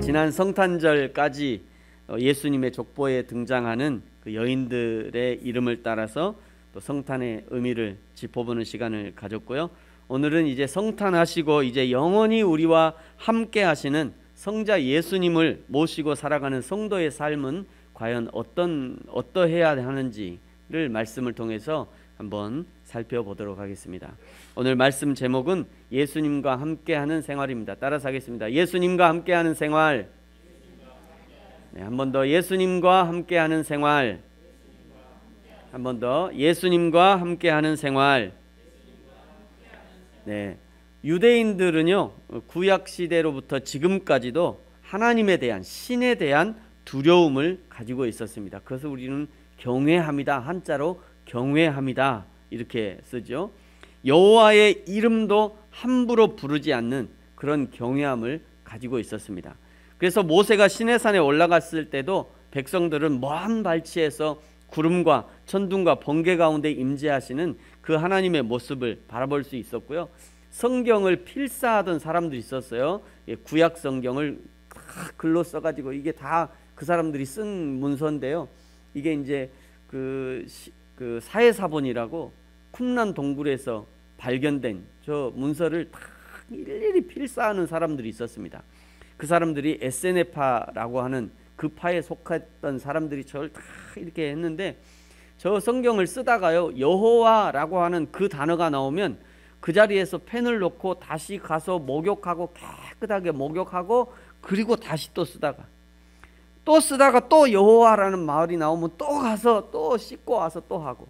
지난 성탄절까지 예수님의 족보에 등장하는 그 여인들의 이름을 따라서 또 성탄의 의미를 짚어보는 시간을 가졌고요. 오늘은 이제 성탄하시고 이제 영원히 우리와 함께 하시는 성자 예수님을 모시고 살아가는 성도의 삶은 과연 어떠해야 하는지를 말씀을 통해서 한번 살펴보도록 하겠습니다. 오늘 말씀 제목은 예수님과 함께하는 생활입니다. 따라서 하겠습니다. 예수님과 함께하는 생활. 네, 한 번 더 예수님과 함께하는 생활. 한 번 더 예수님과 함께하는 생활. 네, 유대인들은요 구약 시대로부터 지금까지도 하나님에 대한, 신에 대한 두려움을 가지고 있었습니다. 그래서 우리는 경외합니다. 한자로 경외합니다 이렇게 쓰죠. 여호와의 이름도 함부로 부르지 않는 그런 경외함을 가지고 있었습니다. 그래서 모세가 시내산에 올라갔을 때도 백성들은 먼 발치에서 구름과 천둥과 번개 가운데 임재하시는 그 하나님의 모습을 바라볼 수 있었고요. 성경을 필사하던 사람들이 있었어요. 구약 성경을 다 글로 써가지고 이게 다 그 사람들이 쓴 문서인데요. 이게 이제 그 사해사본이라고 쿰란 동굴에서 발견된 저 문서를 다 일일이 필사하는 사람들이 있었습니다. 그 사람들이 에세네파라고 하는 그 파에 속했던 사람들이 저를 다 이렇게 했는데, 저 성경을 쓰다가요 여호와라고 하는 그 단어가 나오면 그 자리에서 펜을 놓고 다시 가서 목욕하고 깨끗하게 목욕하고, 그리고 다시 또 쓰다가 또 여호와라는 말이 나오면 또 가서 또 씻고 와서 또 하고,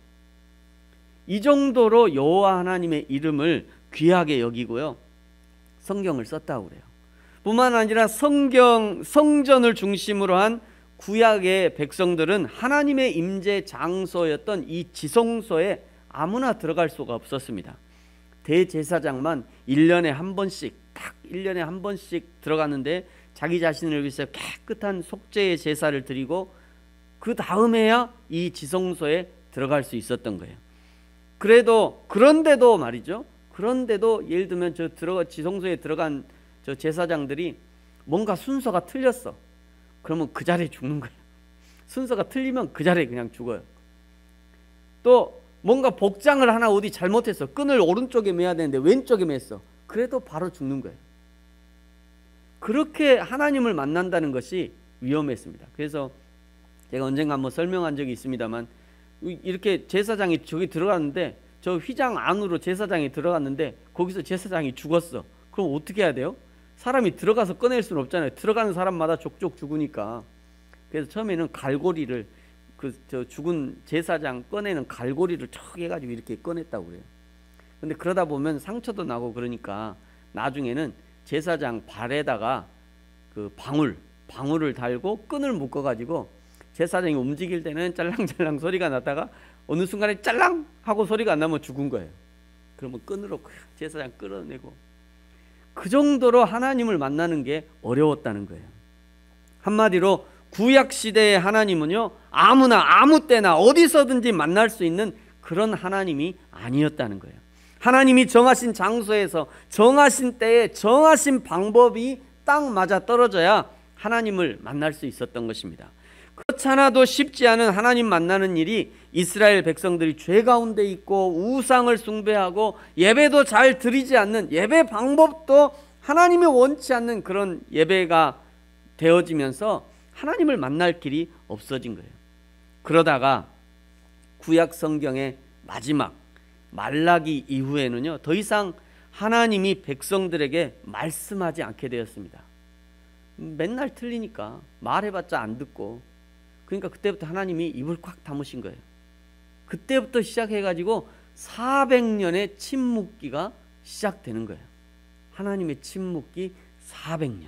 이 정도로 여호와 하나님의 이름을 귀하게 여기고요 성경을 썼다고 그래요. 뿐만 아니라 성전을 중심으로 한 구약의 백성들은 하나님의 임재 장소였던 이 지성소에 아무나 들어갈 수가 없었습니다. 대제사장만 1년에 한 번씩, 딱 1년에 한 번씩 들어갔는데 자기 자신을 위해서 깨끗한 속죄의 제사를 드리고 그 다음에야 이 지성소에 들어갈 수 있었던 거예요. 그런데도 말이죠. 그런데도 예를 들면 지성소에 들어간 저 제사장들이 뭔가 순서가 틀렸어. 그러면 그 자리에 죽는 거예요. 순서가 틀리면 그 자리에 그냥 죽어요. 또 뭔가 복장을 하나 어디 잘못했어. 끈을 오른쪽에 매야 되는데 왼쪽에 맸어. 그래도 바로 죽는 거예요. 그렇게 하나님을 만난다는 것이 위험했습니다. 그래서 제가 언젠가 한번 설명한 적이 있습니다만, 이렇게 제사장이 저기 들어갔는데 저 휘장 안으로 제사장이 들어갔는데 거기서 제사장이 죽었어. 그럼 어떻게 해야 돼요? 사람이 들어가서 꺼낼 수는 없잖아요. 들어가는 사람마다 족족 죽으니까. 그래서 처음에는 갈고리를, 저 죽은 제사장 꺼내는 갈고리를 척 해가지고 이렇게 꺼냈다고 그래요. 근데 그러다 보면 상처도 나고 그러니까 나중에는 제사장 발에다가 그 방울을 달고 끈을 묶어가지고 제사장이 움직일 때는 짤랑짤랑 소리가 났다가 어느 순간에 짤랑 하고 소리가 안 나면 죽은 거예요. 그러면 끈으로 제사장 끌어내고, 그 정도로 하나님을 만나는 게 어려웠다는 거예요. 한마디로 구약 시대의 하나님은요 아무나 아무 때나 어디서든지 만날 수 있는 그런 하나님이 아니었다는 거예요. 하나님이 정하신 장소에서 정하신 때에 정하신 방법이 딱 맞아 떨어져야 하나님을 만날 수 있었던 것입니다. 그렇지 않아도 쉽지 않은 하나님 만나는 일이 이스라엘 백성들이 죄 가운데 있고 우상을 숭배하고 예배도 잘 드리지 않는, 예배 방법도 하나님이 원치 않는 그런 예배가 되어지면서 하나님을 만날 길이 없어진 거예요. 그러다가 구약 성경의 마지막 말라기 이후에는요 더 이상 하나님이 백성들에게 말씀하지 않게 되었습니다. 맨날 틀리니까 말해봤자 안 듣고, 그러니까 그때부터 하나님이 입을 꽉 다무신 거예요. 그때부터 시작해가지고 400년의 침묵기가 시작되는 거예요. 하나님의 침묵기 400년.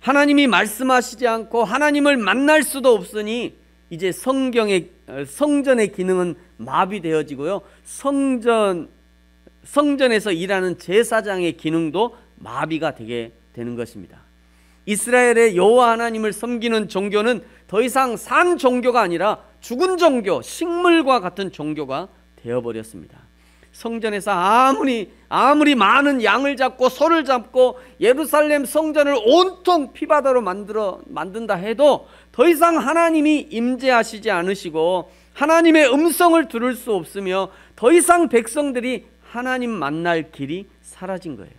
하나님이 말씀하시지 않고 하나님을 만날 수도 없으니 이제 성전의 기능은 마비되어지고요, 성전에서 일하는 제사장의 기능도 마비가 되게 되는 것입니다. 이스라엘의 여호와 하나님을 섬기는 종교는 더 이상 산 종교가 아니라 죽은 종교, 식물과 같은 종교가 되어버렸습니다. 성전에서 아무리 많은 양을 잡고 소를 잡고 예루살렘 성전을 온통 피바다로 만든다 해도 더 이상 하나님이 임재하시지 않으시고 하나님의 음성을 들을 수 없으며 더 이상 백성들이 하나님 만날 길이 사라진 거예요.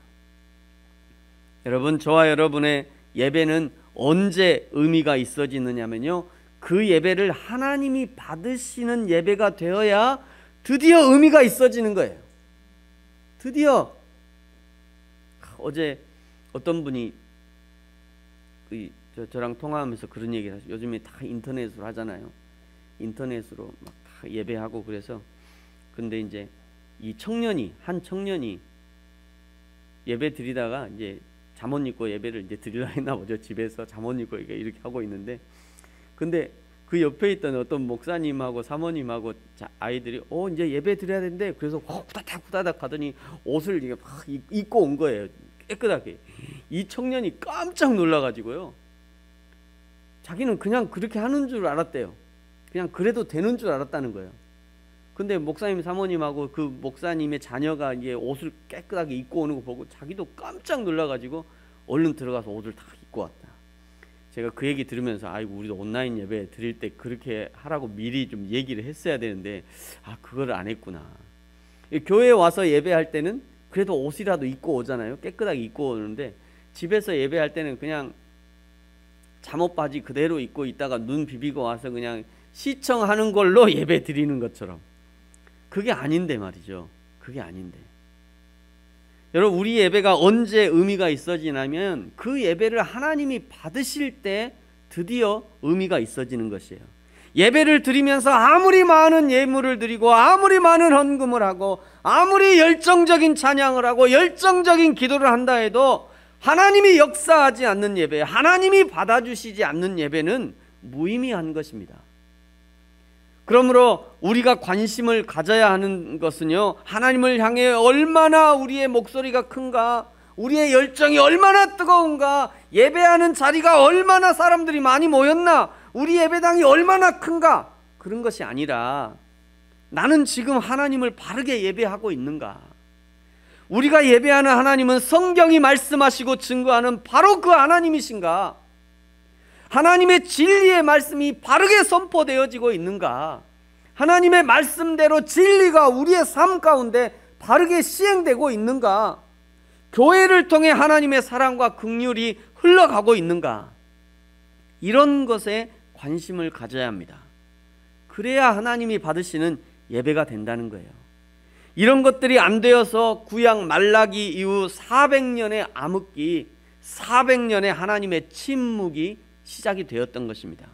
여러분, 저와 여러분의 예배는 언제 의미가 있어지느냐면요, 그 예배를 하나님이 받으시는 예배가 되어야 드디어 의미가 있어지는 거예요. 드디어. 어제 어떤 분이 저랑 통화하면서 그런 얘기를 하죠. 요즘에 다 인터넷으로 하잖아요. 인터넷으로 막 다 예배하고 그래서, 근데 이제 한 청년이 예배 드리다가 이제 잠옷 입고 예배를 이제 드리려 했나 보죠. 집에서 잠옷 입고 이렇게 하고 있는데, 근데 그 옆에 있던 어떤 목사님하고 사모님하고 아이들이 이제 예배 드려야 되는데, 그래서 후다닥 하더니 옷을 이게 막 입고 온 거예요. 깨끗하게. 이 청년이 깜짝 놀라가지고요, 자기는 그냥 그렇게 하는 줄 알았대요. 그냥 그래도 되는 줄 알았다는 거예요. 근데 목사님 사모님하고 그 목사님의 자녀가 이제 옷을 깨끗하게 입고 오는 거 보고 자기도 깜짝 놀라가지고 얼른 들어가서 옷을 다 입고 왔다. 제가 그 얘기 들으면서 아이고, 우리도 온라인 예배 드릴 때 그렇게 하라고 미리 좀 얘기를 했어야 되는데 그걸 안 했구나. 교회에 와서 예배할 때는 그래도 옷이라도 입고 오잖아요. 깨끗하게 입고 오는데 집에서 예배할 때는 그냥 잠옷 바지 그대로 입고 있다가 눈 비비고 와서 그냥 시청하는 걸로 예배 드리는 것처럼, 그게 아닌데 말이죠. 그게 아닌데. 여러분, 우리 예배가 언제 의미가 있어지냐면 그 예배를 하나님이 받으실 때 드디어 의미가 있어지는 것이에요. 예배를 드리면서 아무리 많은 예물을 드리고 아무리 많은 헌금을 하고 아무리 열정적인 찬양을 하고 열정적인 기도를 한다 해도 하나님이 역사하지 않는 예배, 하나님이 받아주시지 않는 예배는 무의미한 것입니다. 그러므로 우리가 관심을 가져야 하는 것은요, 하나님을 향해 얼마나 우리의 목소리가 큰가, 우리의 열정이 얼마나 뜨거운가, 예배하는 자리가 얼마나 사람들이 많이 모였나, 우리 예배당이 얼마나 큰가, 그런 것이 아니라 나는 지금 하나님을 바르게 예배하고 있는가. 우리가 예배하는 하나님은 성경이 말씀하시고 증거하는 바로 그 하나님이신가? 하나님의 진리의 말씀이 바르게 선포되어지고 있는가? 하나님의 말씀대로 진리가 우리의 삶 가운데 바르게 시행되고 있는가? 교회를 통해 하나님의 사랑과 긍휼이 흘러가고 있는가? 이런 것에 관심을 가져야 합니다. 그래야 하나님이 받으시는 예배가 된다는 거예요. 이런 것들이 안 되어서 구약 말라기 이후 400년의 암흑기, 400년의 하나님의 침묵이 시작이 되었던 것입니다.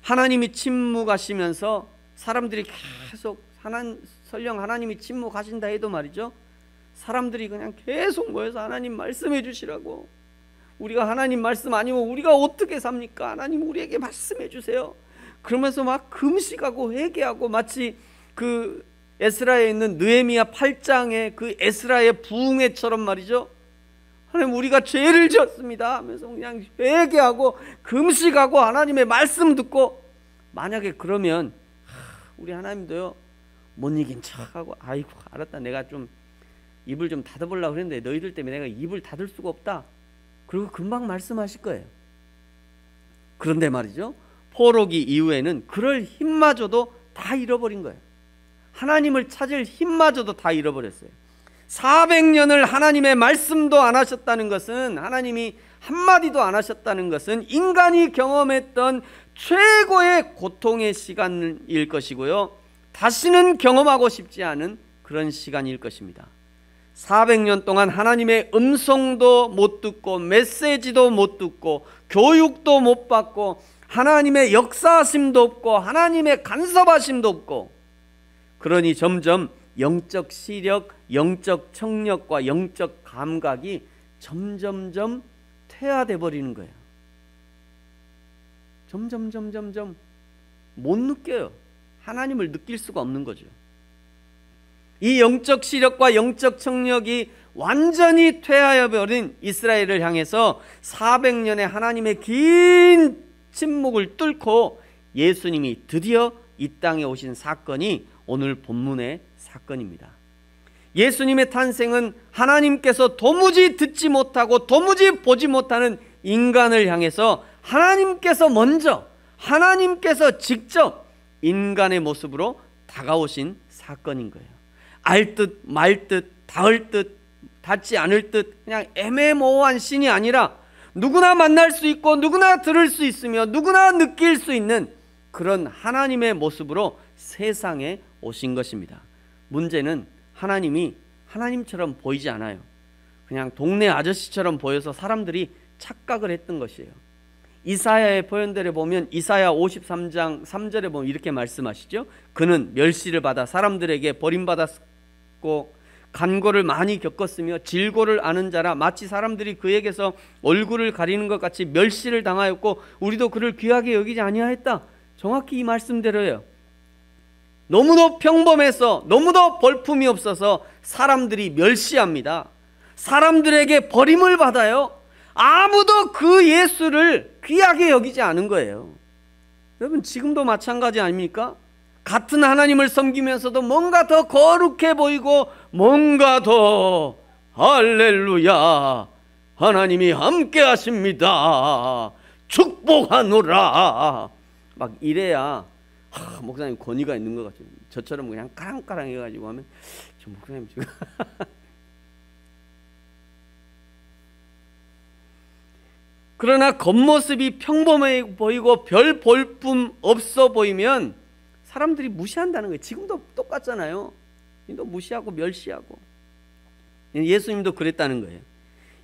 하나님이 침묵하시면서 사람들이 계속 설령 하나님이 침묵하신다 해도 말이죠, 사람들이 그냥 계속 모여서 하나님 말씀해 주시라고, 우리가 하나님 말씀 아니면 우리가 어떻게 삽니까? 하나님 우리에게 말씀해 주세요. 그러면서 막 금식하고 회개하고, 마치 그 에스라에 있는 느헤미야 8장의 그 에스라의 부흥회처럼 말이죠, 하나님 우리가 죄를 지었습니다 하면서 그냥 회개하고 금식하고 하나님의 말씀 듣고, 만약에 그러면 우리 하나님도요, 못 이긴 척하고 아이고 알았다, 내가 좀 입을 좀 닫아보려고 그랬는데 너희들 때문에 내가 입을 닫을 수가 없다, 그리고 금방 말씀하실 거예요. 그런데 말이죠, 포로기 이후에는 그럴 힘마저도 다 잃어버린 거예요. 하나님을 찾을 힘마저도 다 잃어버렸어요. 400년을 하나님의 말씀도 안 하셨다는 것은, 하나님이 한마디도 안 하셨다는 것은 인간이 경험했던 최고의 고통의 시간일 것이고요, 다시는 경험하고 싶지 않은 그런 시간일 것입니다. 400년 동안 하나님의 음성도 못 듣고 메시지도 못 듣고 교육도 못 받고 하나님의 역사하심도 없고 하나님의 간섭하심도 없고, 그러니 점점 영적 시력, 영적 청력과 영적 감각이 점점점 퇴화돼 버리는 거예요. 점점 못 느껴요. 하나님을 느낄 수가 없는 거죠. 이 영적 시력과 영적 청력이 완전히 퇴하여 버린 이스라엘을 향해서 400년의 하나님의 긴 침묵을 뚫고 예수님이 드디어 이 땅에 오신 사건이 오늘 본문의 사건입니다. 예수님의 탄생은 하나님께서 도무지 듣지 못하고 도무지 보지 못하는 인간을 향해서 하나님께서 직접 인간의 모습으로 다가오신 사건인 거예요. 알 듯 말 듯 닿을 듯 닿지 않을 듯 그냥 애매모호한 신이 아니라 누구나 만날 수 있고 누구나 들을 수 있으며 누구나 느낄 수 있는 그런 하나님의 모습으로 세상에 오신 것입니다. 문제는 하나님이 하나님처럼 보이지 않아요. 그냥 동네 아저씨처럼 보여서 사람들이 착각을 했던 것이에요. 이사야의 표현들에 보면 이사야 53장 3절에 보면 이렇게 말씀하시죠. 그는 멸시를 받아 사람들에게 버림받았고 간고를 많이 겪었으며 질고를 아는 자라 마치 사람들이 그에게서 얼굴을 가리는 것 같이 멸시를 당하였고 우리도 그를 귀하게 여기지 아니하였다. 정확히 이 말씀대로예요. 너무도 평범해서 너무도 볼품이 없어서 사람들이 멸시합니다. 사람들에게 버림을 받아요. 아무도 그 예수를 귀하게 여기지 않은 거예요. 여러분 지금도 마찬가지 아닙니까? 같은 하나님을 섬기면서도 뭔가 더 거룩해 보이고 뭔가 더 할렐루야 하나님이 함께 하십니다 축복하노라 막 이래야 목사님 권위가 있는 것 같죠. 저처럼 그냥 까랑까랑 해가지고 하면 저 목사님 지금 그러나 겉모습이 평범해 보이고 별 볼품 없어 보이면 사람들이 무시한다는 거예요. 지금도 똑같잖아요. 무시하고 멸시하고. 예수님도 그랬다는 거예요.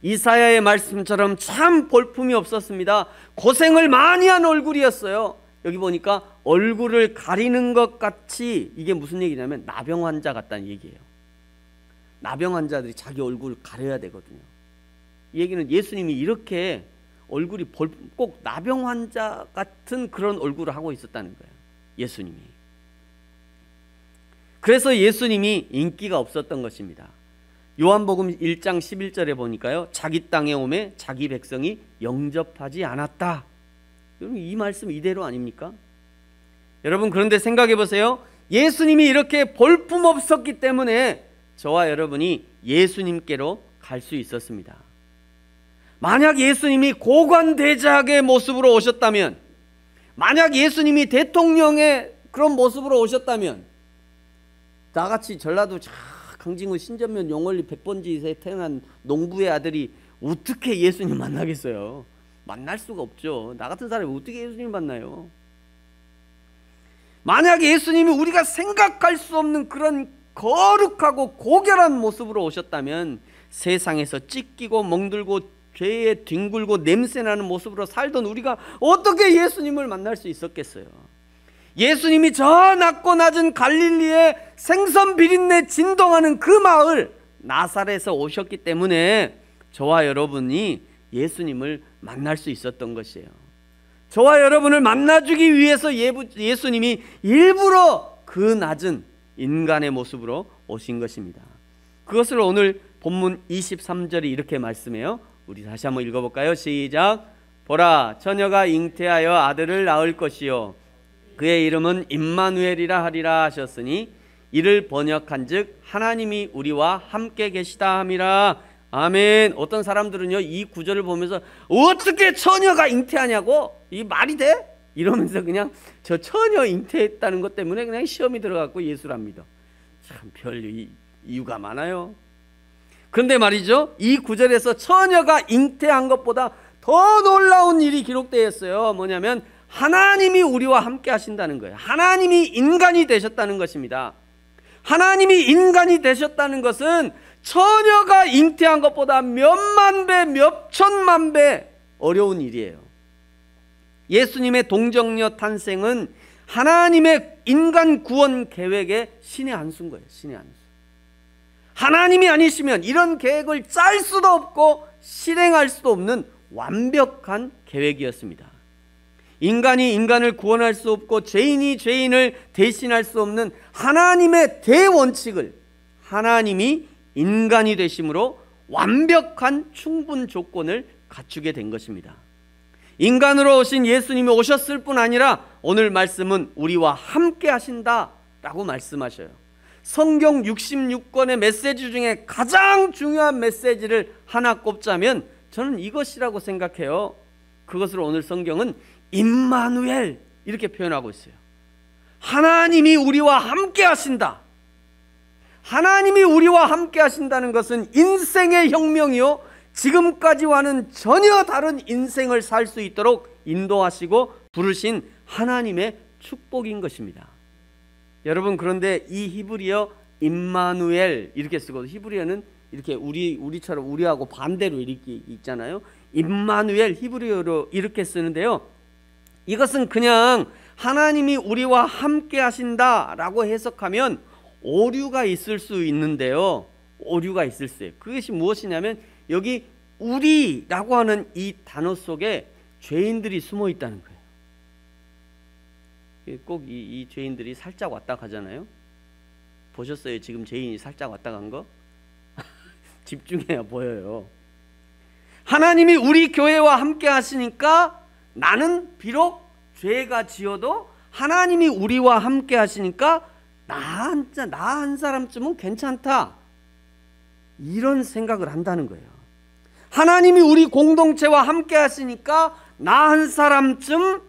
이사야의 말씀처럼 참 볼품이 없었습니다. 고생을 많이 한 얼굴이었어요. 여기 보니까 얼굴을 가리는 것 같이, 이게 무슨 얘기냐면 나병 환자 같다는 얘기예요. 나병 환자들이 자기 얼굴을 가려야 되거든요. 이 얘기는 예수님이 이렇게 얼굴이 꼭 나병 환자 같은 그런 얼굴을 하고 있었다는 거예요. 예수님이. 그래서 예수님이 인기가 없었던 것입니다. 요한복음 1장 11절에 보니까요, 자기 땅에 오매 자기 백성이 영접하지 않았다. 여러분 이 말씀 이대로 아닙니까? 여러분 그런데 생각해 보세요. 예수님이 이렇게 볼품 없었기 때문에 저와 여러분이 예수님께로 갈 수 있었습니다. 만약 예수님이 고관대작의 모습으로 오셨다면, 만약 예수님이 대통령의 그런 모습으로 오셨다면, 나같이 전라도 강진구 신전면 용원리 100번지에 태어난 농부의 아들이 어떻게 예수님 만나겠어요? 만날 수가 없죠. 나 같은 사람이 어떻게 예수님 만나요? 만약 예수님이 우리가 생각할 수 없는 그런 거룩하고 고결한 모습으로 오셨다면 세상에서 찢기고 멍들고 죄에 뒹굴고 냄새나는 모습으로 살던 우리가 어떻게 예수님을 만날 수 있었겠어요? 예수님이 저 낮고 낮은 갈릴리에 생선 비린내 진동하는 그 마을 나사렛에서 오셨기 때문에 저와 여러분이 예수님을 만날 수 있었던 것이에요. 저와 여러분을 만나주기 위해서 예수님이 일부러 그 낮은 인간의 모습으로 오신 것입니다. 그것을 오늘 본문 23절이 이렇게 말씀해요. 우리 다시 한번 읽어볼까요? 시작. 보라, 처녀가 잉태하여 아들을 낳을 것이요 그의 이름은 임마누엘이라 하리라 하셨으니 이를 번역한즉 하나님이 우리와 함께 계시다 함이라. 아멘. 어떤 사람들은요 이 구절을 보면서 어떻게 처녀가 잉태하냐고, 이 말이 돼? 이러면서 그냥 저 처녀 잉태했다는 것 때문에 그냥 시험이 들어갔고 예수를 안 믿어. 참 별 이유가 많아요. 그런데 말이죠, 이 구절에서 처녀가 잉태한 것보다 더 놀라운 일이 기록되어 있어요. 뭐냐면 하나님이 우리와 함께 하신다는 거예요. 하나님이 인간이 되셨다는 것입니다. 하나님이 인간이 되셨다는 것은 처녀가 잉태한 것보다 몇만 배, 몇천만 배 어려운 일이에요. 예수님의 동정녀 탄생은 하나님의 인간 구원 계획의 신의 한 수인 거예요. 신의 한 수. 하나님이 아니시면 이런 계획을 짤 수도 없고 실행할 수도 없는 완벽한 계획이었습니다. 인간이 인간을 구원할 수 없고 죄인이 죄인을 대신할 수 없는 하나님의 대원칙을 하나님이 인간이 되심으로 완벽한 충분 조건을 갖추게 된 것입니다. 인간으로 오신 예수님이 오셨을 뿐 아니라 오늘 말씀은 우리와 함께 하신다라고 말씀하셔요. 성경 66권의 메시지 중에 가장 중요한 메시지를 하나 꼽자면 저는 이것이라고 생각해요. 그것을 오늘 성경은 임마누엘 이렇게 표현하고 있어요. 하나님이 우리와 함께 하신다. 하나님이 우리와 함께 하신다는 것은 인생의 혁명이요, 지금까지와는 전혀 다른 인생을 살 수 있도록 인도하시고 부르신 하나님의 축복인 것입니다. 여러분, 그런데 이 히브리어 임마누엘 이렇게 쓰고, 히브리어는 이렇게 우리처럼 우리하고 반대로 이렇게 있잖아요. 임마누엘 히브리어로 이렇게 쓰는데요, 이것은 그냥 하나님이 우리와 함께 하신다라고 해석하면 오류가 있을 수 있는데요, 오류가 있을 수 있어요. 그것이 무엇이냐면 여기 우리라고 하는 이 단어 속에 죄인들이 숨어 있다는 거예요. 꼭 이 죄인들이 살짝 왔다 가잖아요. 보셨어요? 지금 죄인이 살짝 왔다 간 거? 집중해야 보여요. 하나님이 우리 교회와 함께 하시니까 나는 비록 죄가 지어도 하나님이 우리와 함께 하시니까 나 한 사람쯤은 괜찮다, 이런 생각을 한다는 거예요. 하나님이 우리 공동체와 함께 하시니까 나 한 사람쯤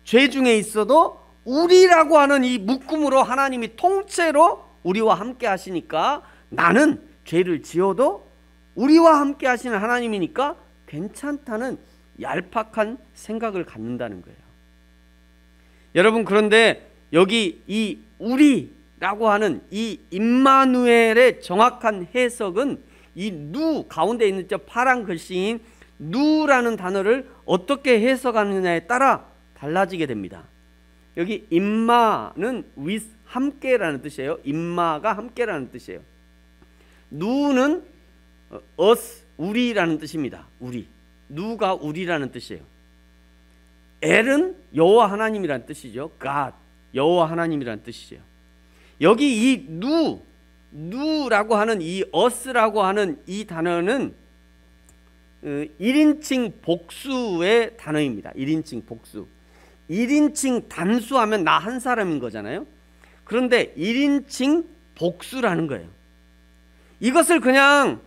죄 중에 있어도 우리라고 하는 이 묶음으로 하나님이 통째로 우리와 함께 하시니까 나는 죄를 지어도 우리와 함께 하시는 하나님이니까 괜찮다는 얄팍한 생각을 갖는다는 거예요. 여러분, 그런데 여기 이 우리라고 하는 이 임마누엘의 정확한 해석은 이 누 가운데 있는 저 파란 글씨인 누라는 단어를 어떻게 해석하느냐에 따라 달라지게 됩니다. 여기 임마는 with 함께라는 뜻이에요. 임마가 함께라는 뜻이에요. 누는 us 우리라는 뜻입니다. 우리, 누가 우리라는 뜻이에요. 엘은 여호와 하나님이라는 뜻이죠. God, 여호와 하나님이라는 뜻이죠. 여기 이 누라고 하는 이 us라고 하는 이 단어는 1인칭 복수의 단어입니다. 1인칭 복수. 1인칭 단수하면 나 한 사람인 거잖아요. 그런데 1인칭 복수라는 거예요. 이것은 그냥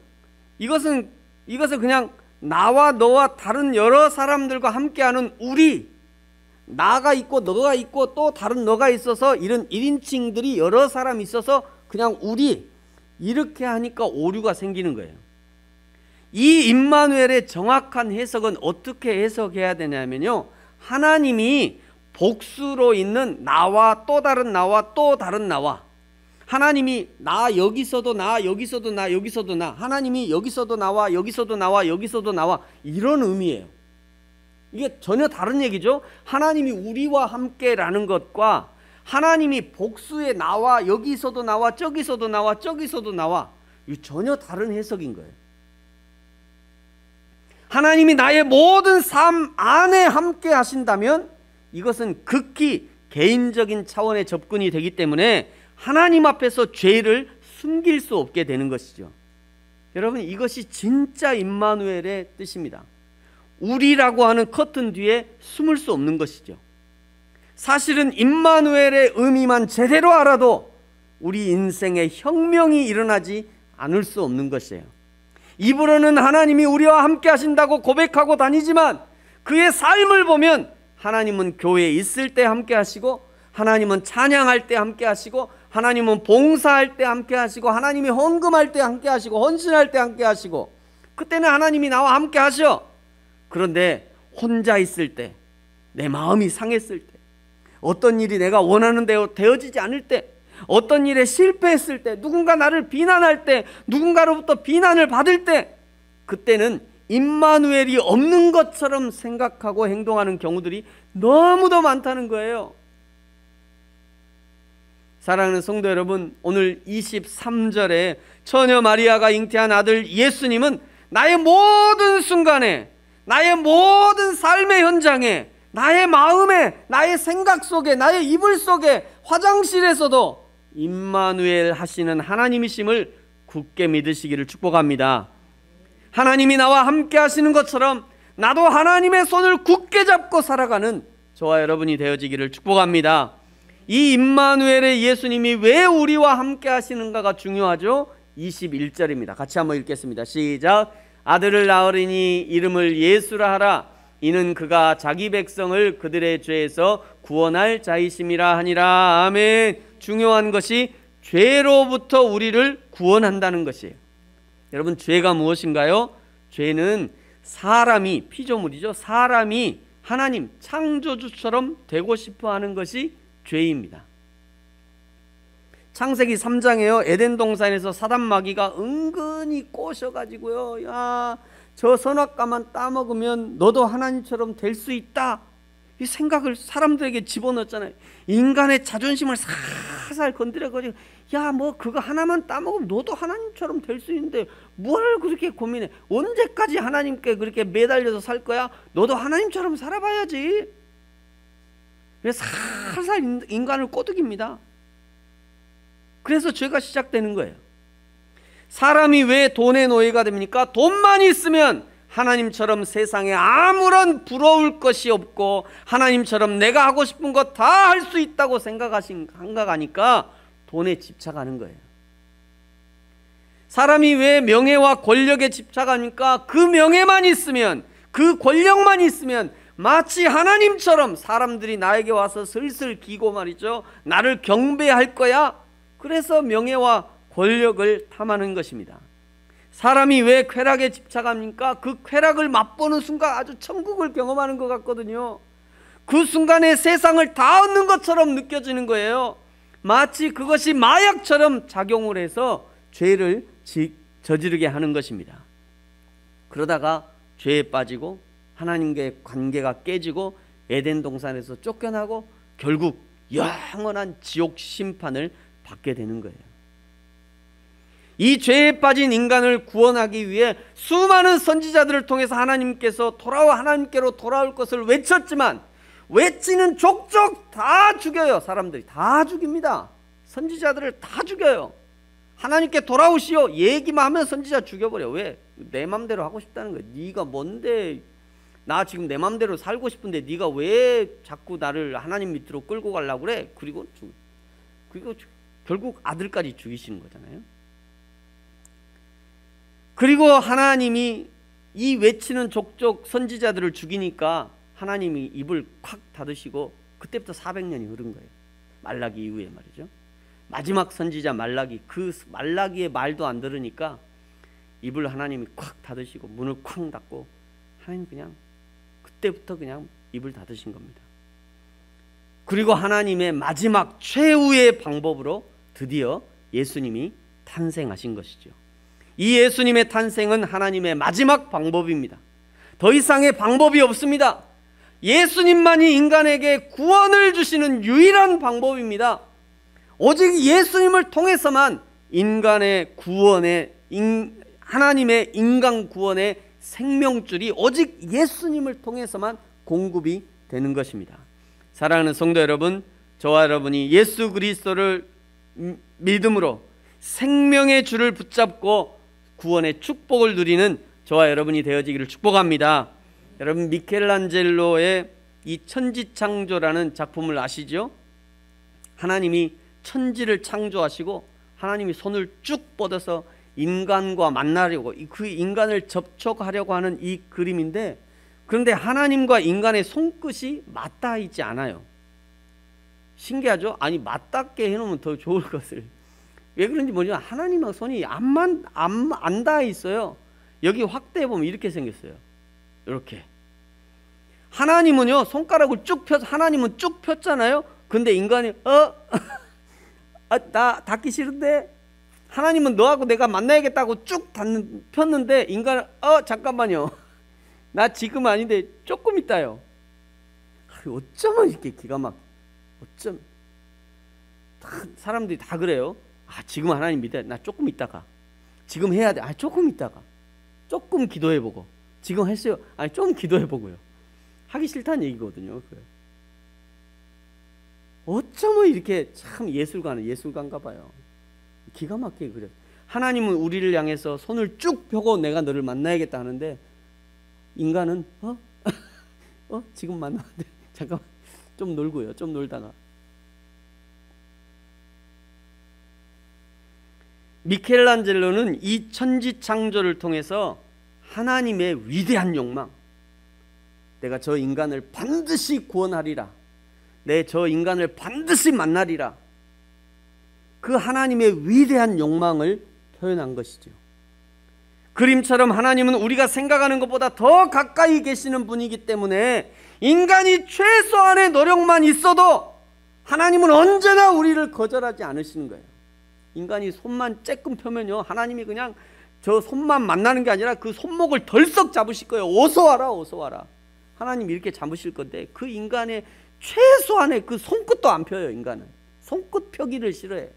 나와 너와 다른 여러 사람들과 함께하는 우리, 나가 있고 너가 있고 또 다른 너가 있어서 이런 1인칭들이 여러 사람 있어서 그냥 우리, 이렇게 하니까 오류가 생기는 거예요. 이 임마누엘의 정확한 해석은 어떻게 해석해야 되냐면요, 하나님이 복수로 있는 나와 또 다른 나와 또 다른 나와, 하나님이 나 여기서도 나 여기서도 나 여기서도 나, 하나님이 여기서도 나와 여기서도 나와 여기서도 나와, 이런 의미예요. 이게 전혀 다른 얘기죠. 하나님이 우리와 함께라는 것과 하나님이 복수의 나와 여기서도 나와 저기서도 나와 저기서도 나와, 이 전혀 다른 해석인 거예요. 하나님이 나의 모든 삶 안에 함께 하신다면 이것은 극히 개인적인 차원의 접근이 되기 때문에 하나님 앞에서 죄를 숨길 수 없게 되는 것이죠. 여러분, 이것이 진짜 임마누엘의 뜻입니다. 우리라고 하는 커튼 뒤에 숨을 수 없는 것이죠. 사실은 임마누엘의 의미만 제대로 알아도 우리 인생에 혁명이 일어나지 않을 수 없는 것이에요. 입으로는 하나님이 우리와 함께 하신다고 고백하고 다니지만 그의 삶을 보면 하나님은 교회에 있을 때 함께 하시고, 하나님은 찬양할 때 함께 하시고, 하나님은 봉사할 때 함께 하시고, 하나님이 헌금할 때 함께 하시고, 헌신할 때 함께 하시고, 그때는 하나님이 나와 함께 하셔. 그런데 혼자 있을 때, 내 마음이 상했을 때, 어떤 일이 내가 원하는 대로 되어지지 않을 때, 어떤 일에 실패했을 때, 누군가 나를 비난할 때, 누군가로부터 비난을 받을 때, 그때는 임마누엘이 없는 것처럼 생각하고 행동하는 경우들이 너무도 많다는 거예요. 사랑하는 성도 여러분, 오늘 23절에 처녀 마리아가 잉태한 아들 예수님은 나의 모든 순간에, 나의 모든 삶의 현장에, 나의 마음에, 나의 생각 속에, 나의 이불 속에, 화장실에서도 임마누엘 하시는 하나님이심을 굳게 믿으시기를 축복합니다. 하나님이 나와 함께 하시는 것처럼 나도 하나님의 손을 굳게 잡고 살아가는 저와 여러분이 되어지기를 축복합니다. 이 임마누엘의 예수님이 왜 우리와 함께 하시는가가 중요하죠. 21절입니다. 같이 한번 읽겠습니다. 시작. 아들을 낳으리니 이름을 예수라 하라. 이는 그가 자기 백성을 그들의 죄에서 구원할 자이심이라 하니라. 아멘. 중요한 것이 죄로부터 우리를 구원한다는 것이에요. 여러분, 죄가 무엇인가요? 죄는 사람이, 피조물이죠. 사람이 하나님 창조주처럼 되고 싶어 하는 것이 죄입니다. 창세기 3장에요. 에덴 동산에서 사단 마귀가 은근히 꼬셔가지고요. 야, 저 선악과만 따먹으면 너도 하나님처럼 될 수 있다. 이 생각을 사람들에게 집어넣었잖아요. 인간의 자존심을 살살 건드려가지고 야, 뭐 그거 하나만 따먹으면 너도 하나님처럼 될 수 있는데 뭘 그렇게 고민해. 언제까지 하나님께 그렇게 매달려서 살 거야? 너도 하나님처럼 살아봐야지. 그래서 살살 인간을 꼬드깁니다. 그래서 죄가 시작되는 거예요. 사람이 왜 돈의 노예가 됩니까? 돈만 있으면 하나님처럼 세상에 아무런 부러울 것이 없고 하나님처럼 내가 하고 싶은 거 다 할 수 있다고 생각하니까 돈에 집착하는 거예요. 사람이 왜 명예와 권력에 집착합니까? 그 명예만 있으면, 그 권력만 있으면 마치 하나님처럼 사람들이 나에게 와서 슬슬 기고 말이죠. 나를 경배할 거야. 그래서 명예와 권력을 탐하는 것입니다. 사람이 왜 쾌락에 집착합니까? 그 쾌락을 맛보는 순간 아주 천국을 경험하는 것 같거든요. 그 순간에 세상을 다 얻는 것처럼 느껴지는 거예요. 마치 그것이 마약처럼 작용을 해서 죄를 저지르게 하는 것입니다. 그러다가 죄에 빠지고 하나님과의 관계가 깨지고 에덴 동산에서 쫓겨나고 결국 영원한 지옥 심판을 받게 되는 거예요. 이 죄에 빠진 인간을 구원하기 위해 수많은 선지자들을 통해서 하나님께로 돌아올 것을 외쳤지만 외치는 족족 다 죽여요. 사람들이 다 죽입니다. 선지자들을 다 죽여요. 하나님께 돌아오시오 얘기만 하면 선지자 죽여버려. 왜? 내 맘대로 하고 싶다는 거야. 네가 뭔데? 나 지금 내 맘대로 살고 싶은데 네가 왜 자꾸 나를 하나님 밑으로 끌고 가려고 그래? 그리고 결국 아들까지 죽이시는 거잖아요. 그리고 하나님이 이 외치는 족족 선지자들을 죽이니까 하나님이 입을 콱 닫으시고 그때부터 400년이 흐른 거예요. 말라기 이후에 말이죠. 마지막 선지자 말라기, 그 말라기의 말도 안 들으니까 입을 하나님이 콱 닫으시고 문을 콱 닫고 하나님 그냥 그때부터 그냥 입을 닫으신 겁니다. 그리고 하나님의 마지막 최후의 방법으로 드디어 예수님이 탄생하신 것이죠. 이 예수님의 탄생은 하나님의 마지막 방법입니다. 더 이상의 방법이 없습니다. 예수님만이 인간에게 구원을 주시는 유일한 방법입니다. 오직 예수님을 통해서만 인간의 구원의 하나님의 인간 구원의 생명줄이 오직 예수님을 통해서만 공급이 되는 것입니다. 사랑하는 성도 여러분, 저와 여러분이 예수 그리스도를 믿음으로 생명의 줄을 붙잡고 구원의 축복을 누리는 저와 여러분이 되어지기를 축복합니다. 여러분, 미켈란젤로의 이 천지창조라는 작품을 아시죠? 하나님이 천지를 창조하시고 하나님이 손을 쭉 뻗어서 인간과 만나려고, 그 인간을 접촉하려고 하는 이 그림인데, 그런데 하나님과 인간의 손끝이 맞닿아 있지 않아요. 신기하죠? 아니, 맞닿게 해놓으면 더 좋을 것을. 왜 그런지 모르지만 하나님하고 손이 안 닿아 있어요. 여기 확대해보면 이렇게 생겼어요. 이렇게. 하나님은요, 손가락을 쭉 하나님은 쭉 폈잖아요. 근데 인간이 나 닿기 싫은데, 하나님은 너하고 내가 만나야겠다고 쭉 폈는데 인간은 잠깐만요, 나 지금 아닌데 조금 있다요. 어쩌면 이렇게 기가 막, 사람들이 다 그래요. 지금 하나님 믿어야 돼. 나 조금 있다가, 지금 해야 돼. 조금 있다가, 조금 기도해보고, 지금 했어요. 좀 기도해보고요. 하기 싫다는 얘기거든요. 어쩌면 이렇게 참 예술가인가 봐요. 기가 막히게 그래요. 하나님은 우리를 향해서 손을 쭉 펴고 내가 너를 만나야겠다 하는데, 인간은 지금 만나는데 잠깐만 좀 놀고요. 좀 놀다가 미켈란젤로는 이 천지 창조를 통해서 하나님의 위대한 욕망, 내가 저 인간을 반드시 구원하리라, 저 인간을 반드시 만나리라, 그 하나님의 위대한 욕망을 표현한 것이죠. 그림처럼 하나님은 우리가 생각하는 것보다 더 가까이 계시는 분이기 때문에 인간이 최소한의 노력만 있어도 하나님은 언제나 우리를 거절하지 않으시는 거예요. 인간이 손만 쬐끔 펴면요, 하나님이 그냥 저 손만 만나는 게 아니라 그 손목을 덜썩 잡으실 거예요. 어서 와라, 어서 와라. 하나님 이렇게 잡으실 건데 그 인간의 최소한의 그 손끝도 안 펴요. 인간은 손끝 펴기를 싫어해요.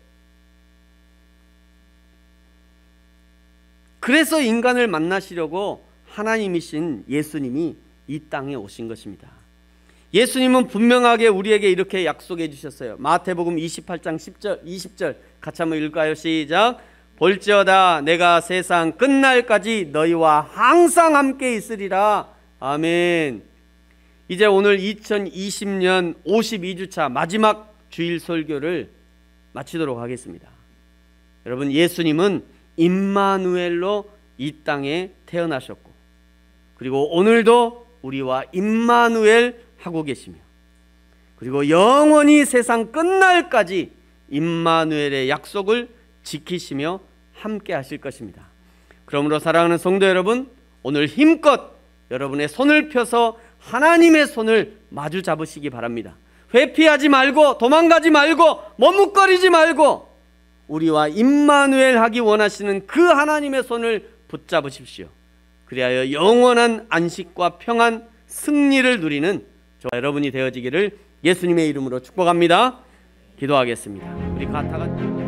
그래서 인간을 만나시려고 하나님이신 예수님이 이 땅에 오신 것입니다. 예수님은 분명하게 우리에게 이렇게 약속해 주셨어요. 마태복음 28장 10절 20절 같이 한번 읽을까요? 시작. 볼지어다 내가 세상 끝날까지 너희와 항상 함께 있으리라. 아멘. 이제 오늘 2020년 52주차 마지막 주일 설교를 마치도록 하겠습니다. 여러분, 예수님은 임마누엘로 이 땅에 태어나셨고, 그리고 오늘도 우리와 임마누엘 하고 계시며, 그리고 영원히 세상 끝날까지 임마누엘의 약속을 지키시며 함께 하실 것입니다. 그러므로 사랑하는 성도 여러분, 오늘 힘껏 여러분의 손을 펴서 하나님의 손을 마주 잡으시기 바랍니다. 회피하지 말고, 도망가지 말고, 머뭇거리지 말고, 우리와 임마누엘 하기 원하시는 그 하나님의 손을 붙잡으십시오. 그리하여 영원한 안식과 평안, 승리를 누리는 저와 여러분이 되어지기를 예수님의 이름으로 축복합니다. 기도하겠습니다. 우리 같이